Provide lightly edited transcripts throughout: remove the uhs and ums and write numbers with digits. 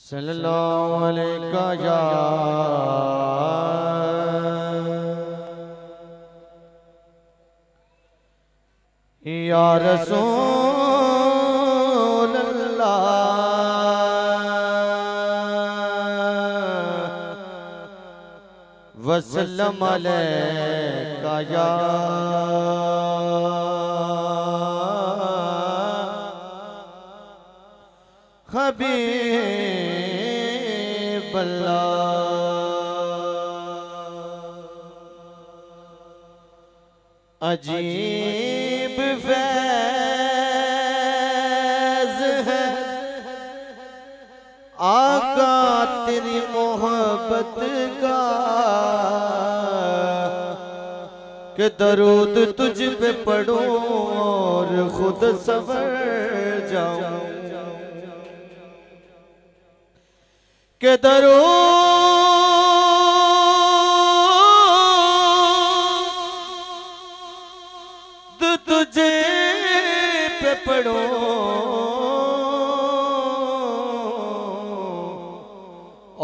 सल्लल्लाहु अलैहि या रसूल अल्लाह वसल्लम अलैका या हबीब अल्लाह। अजीब फैज़ है आका तेरी मोहब्बत का कि दरूद तुझ पे पढ़ूं और खुद सवर जाऊं के दरूद तुझे पे पढ़ो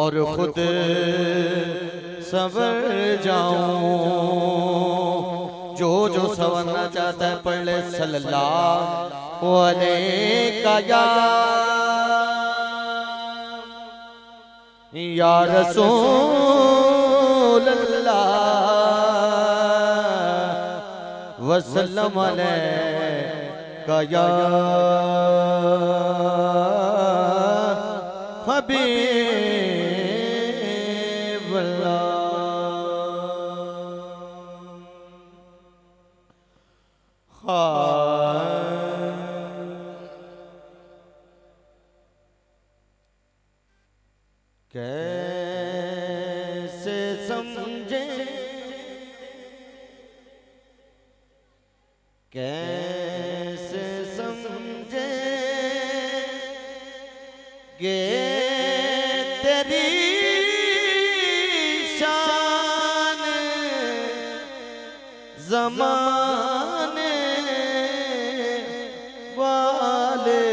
और खुद सवर जाऊं। जो जो संवरना चाहता है पढ़ ले सल्लल्लाहु अलैहि या रसूल अल्लाह वसल्लम अलैका या हबीब अल्लाह। कैसे समझे कैसे समझे गे तेरी शान ज़माने वाले।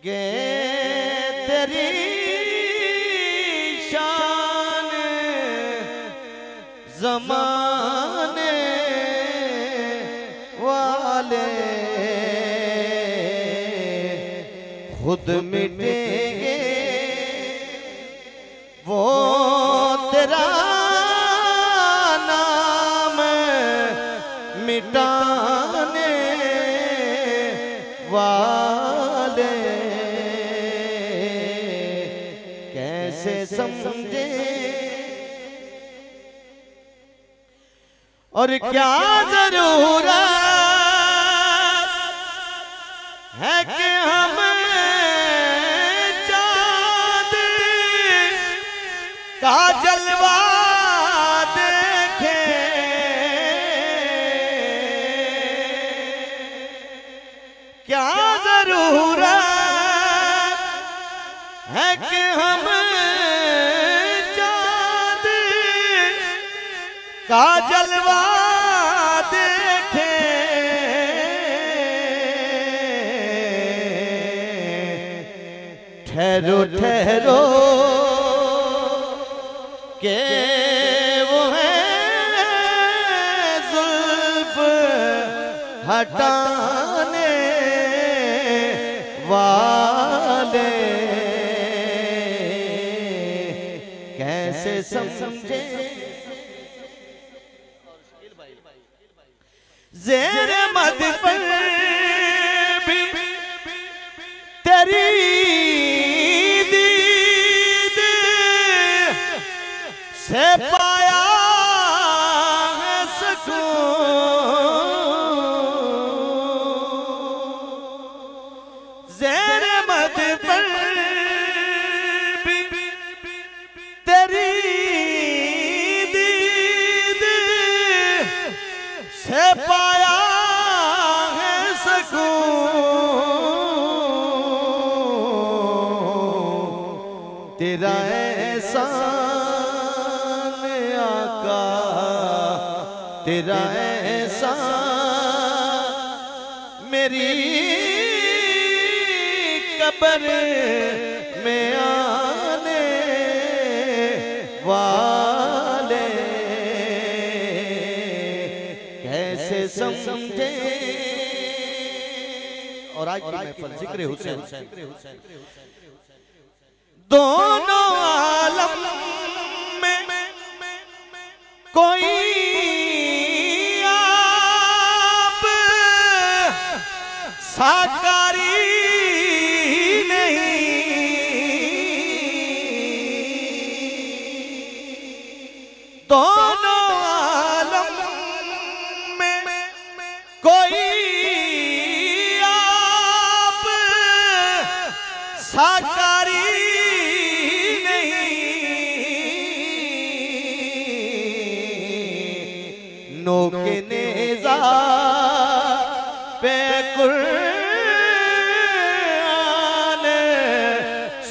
गे तेरी शान ज़माने वाले खुद मिटेंगे वो तेरा नाम मिटाने वाले। कैसे समझे और क्या जरूरत है कि हम चाँद का जलवा देखें। क्या जरूरत है कि हम चाँद का जलवा देखें। ठहरो ठहरो के वो है जुल्फ हटाने वाले। कैसे समझे ज़ेर मद पर भी तेरी दीद से पाया है सुकून। ज़ेर मद पर भी तेरी दीद से पाया है सुकून। तेरा एहसान आका तेरा ऐसा मेरी कब्र में आने वाले कैसे समझे। और आज की महफिल जिक्र हुसैन, दोनों आलम में कोई आप साकारी नहीं, दोनों आलम में कोई आप साकारी नोके नेज़ा पे कुरान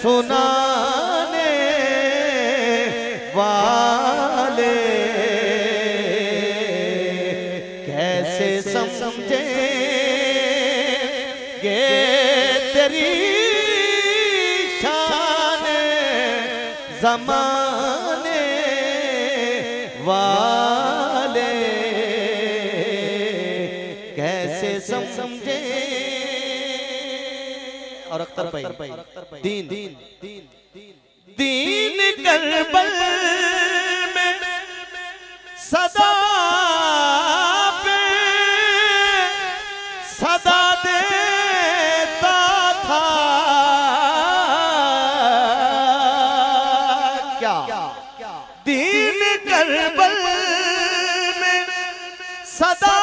सुनाने वाले कैसे समझे गे तेरी शान ज़माने वाले कैसे समझे। और अख्तर भाई दीन दीन करबल में सदा पे सदा देता था क्या दीन करबल में सदा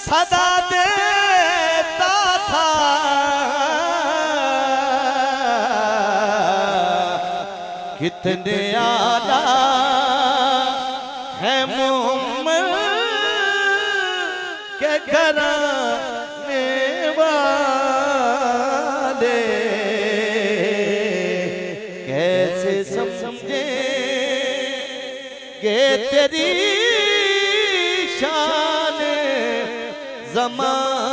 सदा देता था। कितने आला है मोहम्मद के घराने वाले कैसे समझे कि तेरी शान ज़माने